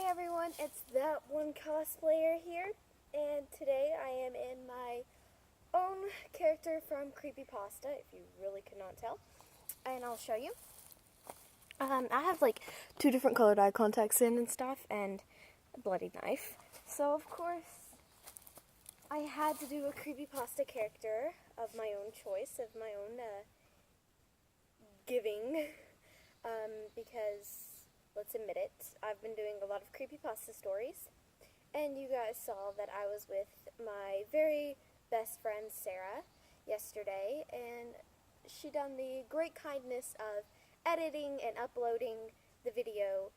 everyone, it's That One Cosplayer here, and today I am in my own character from Creepypasta, if you really could not tell, and I'll show you. I have like two different colored eye contacts in and stuff, and a bloody knife, so of course I had to do a Creepypasta character of my own choice, of my own giving, because let's admit it, I've been doing a lot of creepypasta stories, and you guys saw that I was with my very best friend Sarah yesterday, and she done the great kindness of editing and uploading the video.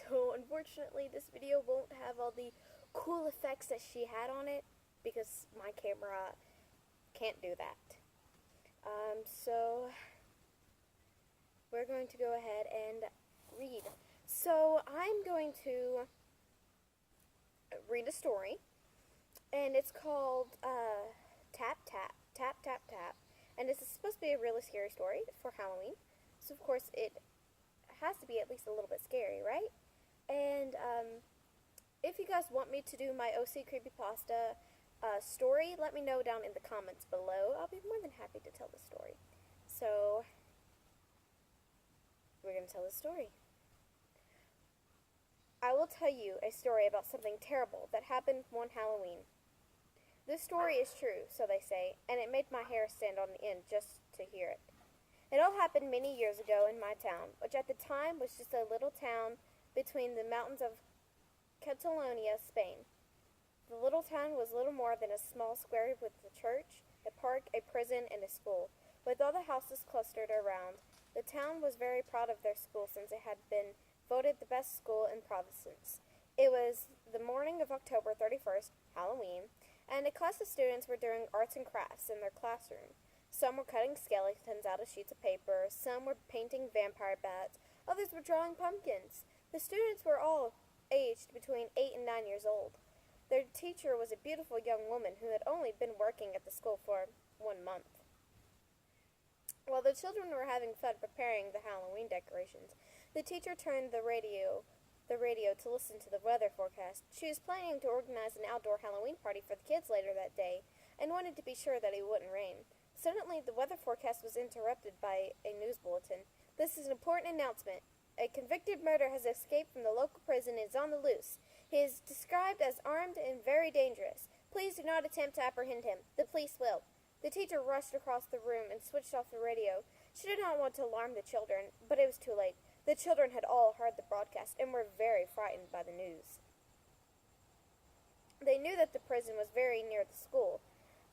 So unfortunately this video won't have all the cool effects that she had on it, because my camera can't do that. So we're going to go ahead and read. So I'm going to read a story, and it's called Tap Tap Tap Tap Tap, and this is supposed to be a really scary story for Halloween. So of course it has to be at least a little bit scary, right? And if you guys want me to do my OC Creepypasta story, let me know down in the comments below. I'll be more than happy to tell the story. So we're going to tell the story. I will tell you a story about something terrible that happened one Halloween. This story is true, so they say, and it made my hair stand on end just to hear it. It all happened many years ago in my town, which at the time was just a little town between the mountains of Catalonia, Spain. The little town was little more than a small square with a church, a park, a prison, and a school, with all the houses clustered around. The town was very proud of their school since it had been voted the best school in Providence. It was the morning of October 31st, Halloween, and a class of students were doing arts and crafts in their classroom. Some were cutting skeletons out of sheets of paper, some were painting vampire bats, others were drawing pumpkins. The students were all aged between 8 and 9 years old. Their teacher was a beautiful young woman who had only been working at the school for 1 month. While the children were having fun preparing the Halloween decorations, the teacher turned the radio to listen to the weather forecast. She was planning to organize an outdoor Halloween party for the kids later that day, and wanted to be sure that it wouldn't rain. Suddenly, the weather forecast was interrupted by a news bulletin. This is an important announcement. A convicted murderer has escaped from the local prison and is on the loose. He is described as armed and very dangerous. Please do not attempt to apprehend him. The police will. The teacher rushed across the room and switched off the radio. She did not want to alarm the children, but it was too late. The children had all heard the broadcast and were very frightened by the news. They knew that the prison was very near the school.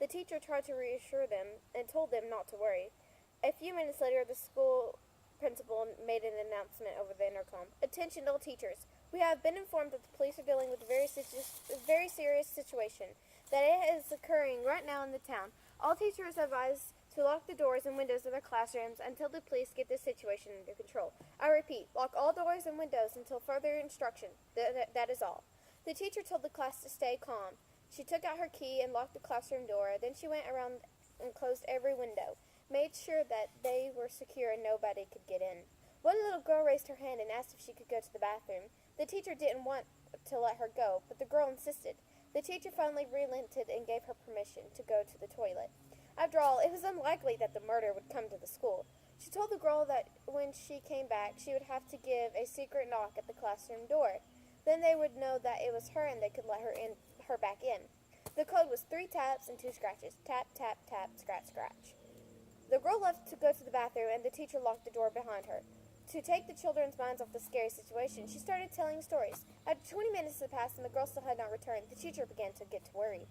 The teacher tried to reassure them and told them not to worry. A few minutes later, the school principal made an announcement over the intercom. Attention all teachers. We have been informed that the police are dealing with a very serious situation, that it is occurring right now in the town. All teachers are advised to lock the doors and windows of their classrooms until the police get this situation under control. I repeat, lock all doors and windows until further instruction. That is all. The teacher told the class to stay calm. She took out her key and locked the classroom door. Then she went around and closed every window, made sure that they were secure and nobody could get in. One little girl raised her hand and asked if she could go to the bathroom. The teacher didn't want to let her go, but the girl insisted. The teacher finally relented and gave her permission to go to the toilet. After all, it was unlikely that the murderer would come to the school. She told the girl that when she came back, she would have to give a secret knock at the classroom door. Then they would know that it was her and they could let her back in. The code was 3 taps and 2 scratches. Tap, tap, tap, scratch, scratch. The girl left to go to the bathroom, and the teacher locked the door behind her. To take the children's minds off the scary situation, she started telling stories. After 20 minutes had passed and the girl still had not returned, the teacher began to get worried.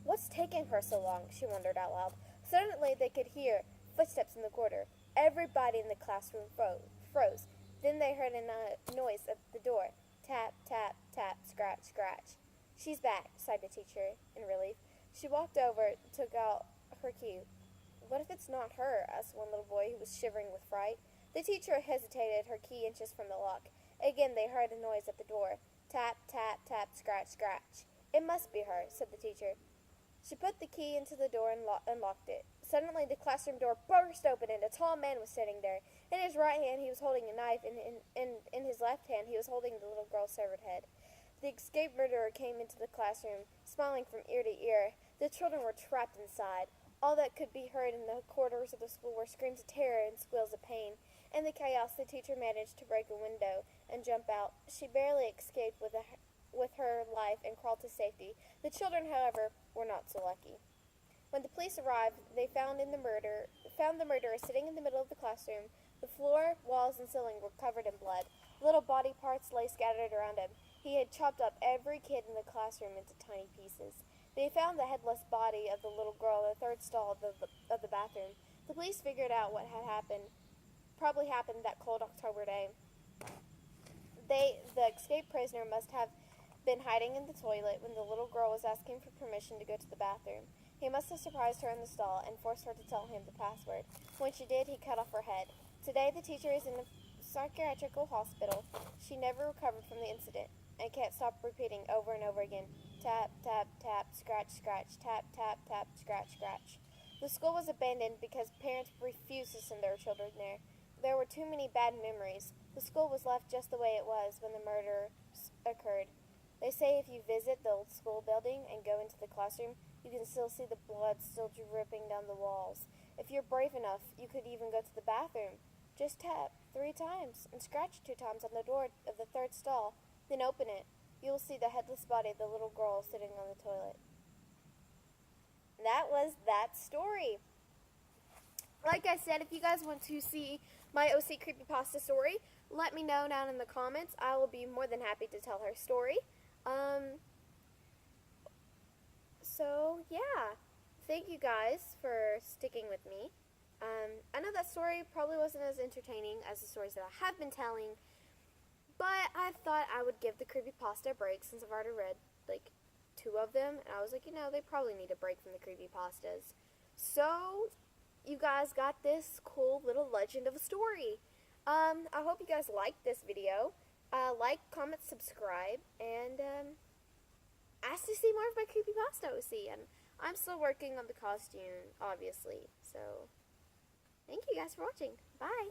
What's taking her so long? She wondered out loud. Suddenly they could hear footsteps in the corridor. Everybody in the classroom froze. Then they heard a noise at the door. Tap, tap, tap, scratch, scratch. She's back, sighed the teacher in relief. She walked over, took out her key. What if it's not her? Asked one little boy who was shivering with fright. The teacher hesitated, her key inches from the lock. Again they heard a noise at the door. Tap, tap, tap, scratch, scratch. It must be her, said the teacher. She put the key into the door and unlocked it. Suddenly, the classroom door burst open, and a tall man was sitting there. In his right hand, he was holding a knife, and in his left hand, he was holding the little girl's severed head. The escaped murderer came into the classroom, smiling from ear to ear. The children were trapped inside. All that could be heard in the corridors of the school were screams of terror and squeals of pain. In the chaos, the teacher managed to break a window and jump out. She barely escaped with her life and crawled to safety. The children, however, were not so lucky. When the police arrived, they found the murderer sitting in the middle of the classroom. The floor, walls, and ceiling were covered in blood. Little body parts lay scattered around him. He had chopped up every kid in the classroom into tiny pieces. They found the headless body of the little girl in the third stall of the bathroom. The police figured out what had happened. Probably happened that cold October day. The escaped prisoner must have been hiding in the toilet when the little girl was asking for permission to go to the bathroom. He must have surprised her in the stall and forced her to tell him the password. When she did, he cut off her head. Today, the teacher is in a psychiatric hospital. She never recovered from the incident and can't stop repeating over and over again, tap, tap, tap, scratch, scratch, tap, tap, tap, scratch, scratch. The school was abandoned because parents refused to send their children there. There were too many bad memories. The school was left just the way it was when the murder occurred. They say if you visit the old school building and go into the classroom, you can still see the blood still dripping down the walls. If you're brave enough, you could even go to the bathroom. Just tap 3 times and scratch 2 times on the door of the third stall, then open it. You will see the headless body of the little girl sitting on the toilet. That was that story. Like I said, if you guys want to see my OC Creepypasta story, let me know down in the comments. I will be more than happy to tell her story. So, yeah. Thank you guys for sticking with me. I know that story probably wasn't as entertaining as the stories that I have been telling, but I thought I would give the Creepypasta a break since I've already read, like, 2 of them, and I was like, they probably need a break from the Creepypastas. So, you guys got this cool little legend of a story. I hope you guys liked this video. Like, comment, subscribe, and ask to see more of my Creepypasta OC. And I'm still working on the costume, obviously. So, thank you guys for watching. Bye.